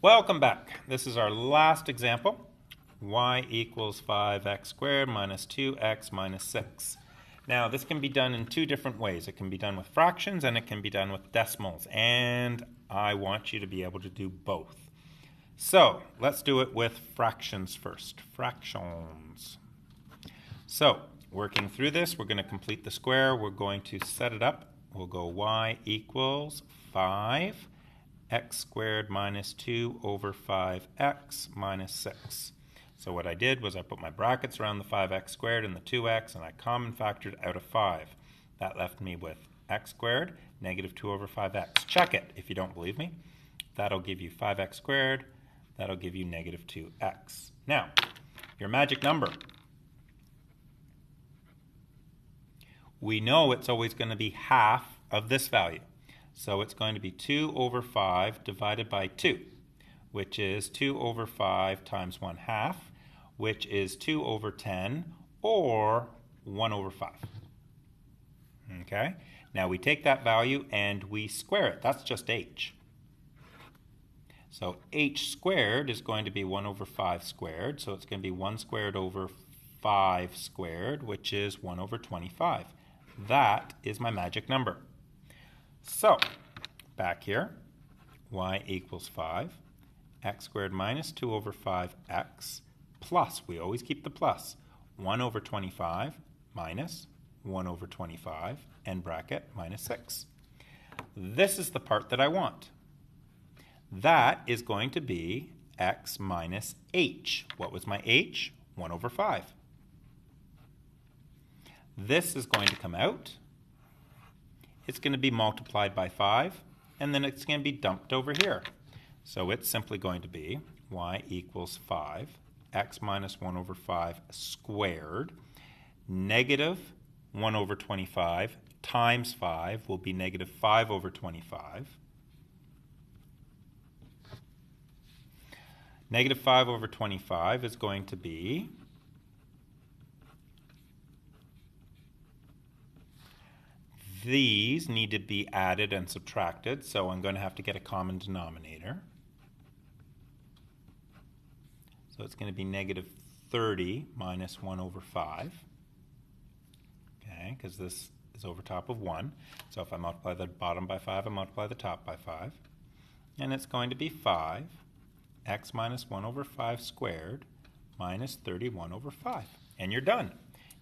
Welcome back. This is our last example. Y equals 5x squared minus 2x minus 6. Now, this can be done in two different ways. It can be done with fractions and it can be done with decimals. And I want you to be able to do both. So, let's do it with fractions first. Fractions. So, working through this, we're going to complete the square. We're going to set it up. We'll go y equals 5 x squared minus 2 over 5x minus 6. So what I did was I put my brackets around the 5x squared and the 2x, and I common factored out of 5. That left me with x squared, negative 2 over 5x. Check it if you don't believe me. That'll give you 5x squared. That'll give you negative 2x. Now, your magic number. We know it's always going to be half of this value. So it's going to be 2 over 5 divided by 2, which is 2 over 5 times 1/2, which is 2 over 10, or 1 over 5. Okay? Now we take that value and we square it. That's just h. So h squared is going to be 1 over 5 squared. So it's going to be 1 squared over 5 squared, which is 1 over 25. That is my magic number. So, back here, y equals 5, x squared minus 2 over 5x, plus, we always keep the plus, 1 over 25 minus 1 over 25, end bracket, minus 6. This is the part that I want. That is going to be x minus h. What was my h? 1 over 5. This is going to come out. It's going to be multiplied by 5, and then it's going to be dumped over here. So it's simply going to be y equals 5, x minus 1 over 5 squared, negative 1 over 25 times 5 will be negative 5 over 25. Negative 5 over 25 is going to be these need to be added and subtracted, so I'm going to have to get a common denominator. So it's going to be negative 30 minus 1 over 5. Okay, because this is over top of 1. So if I multiply the bottom by 5, I multiply the top by 5. And it's going to be 5, x minus 1 over 5 squared minus 31 over 5. And you're done.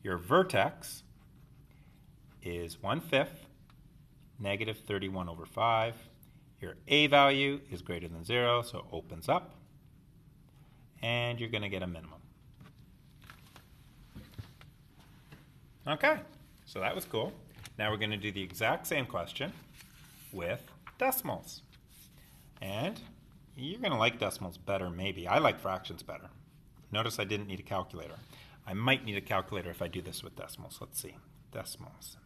Your vertex is 1/5, negative 31 over 5. Your a value is greater than 0, so it opens up, and you're going to get a minimum. Okay, so that was cool. Now we're going to do the exact same question with decimals. And you're going to like decimals better, maybe. I like fractions better. Notice I didn't need a calculator. I might need a calculator if I do this with decimals. Let's see. Decimals.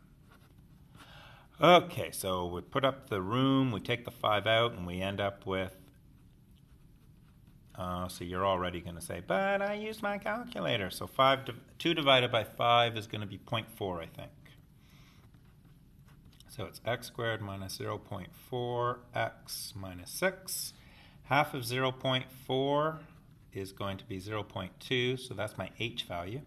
Okay, so we put up the room, we take the 5 out, and we end up with, so you're already going to say, but I used my calculator. So 2 divided by 5 is going to be 0.4, I think. So it's x squared minus 0.4x minus 6. Half of 0.4 is going to be 0.2, so that's my h value.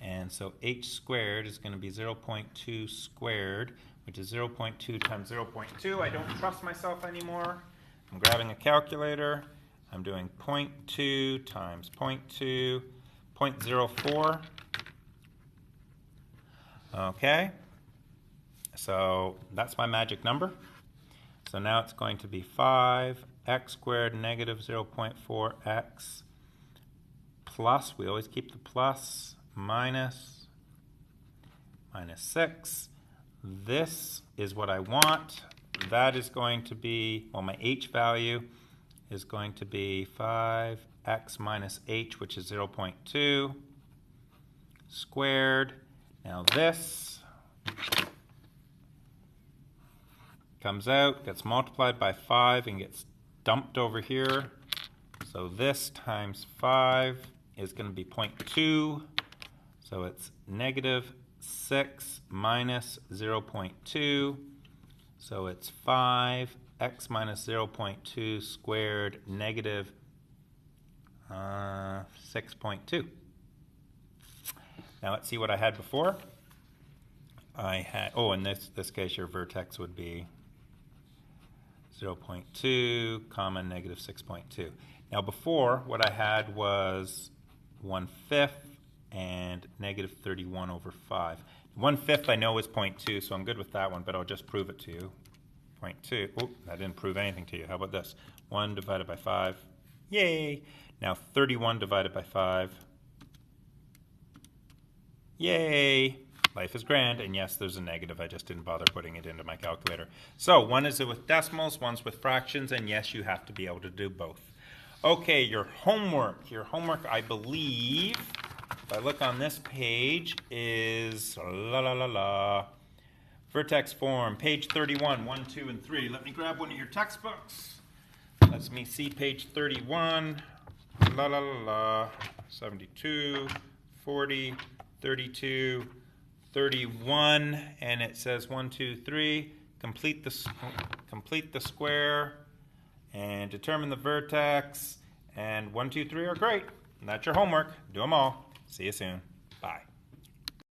And so h squared is going to be 0.2 squared, which is 0.2 times 0.2. I don't trust myself anymore. I'm grabbing a calculator. I'm doing 0.2 times 0.2, 0.04. Okay, so that's my magic number. So now it's going to be 5 x squared negative 0.4x plus, we always keep the plus, minus 6. This is what I want. That is going to be, well, my h value is going to be 5x minus h, which is 0.2 squared. Now this comes out, gets multiplied by 5, and gets dumped over here. So this times 5 is going to be 0.2. So it's negative 6 minus 0.2. So it's 5 x minus 0.2 squared negative 6.2. Now let's see what I had before. I had, oh, in this case your vertex would be 0.2 comma negative 6.2. Now before, what I had was 1/5 and negative 31 over 5. 1/5 I know is 0.2, so I'm good with that one, but I'll just prove it to you. 0.2. Oh, that didn't prove anything to you. How about this? 1 divided by 5. Yay! Now 31 divided by 5. Yay! Life is grand, and yes, there's a negative. I just didn't bother putting it into my calculator. So one is with decimals, one's with fractions, and yes, you have to be able to do both. Okay, your homework, I believe, if I look on this page, is vertex form, page 31, 1, 2, and 3. Let me grab one of your textbooks. Let me see page 31, 72, 40, 32, 31, and it says 1, 2, 3. Complete the square and determine the vertex. And 1, 2, 3 are great. And that's your homework. Do them all. See you soon. Bye.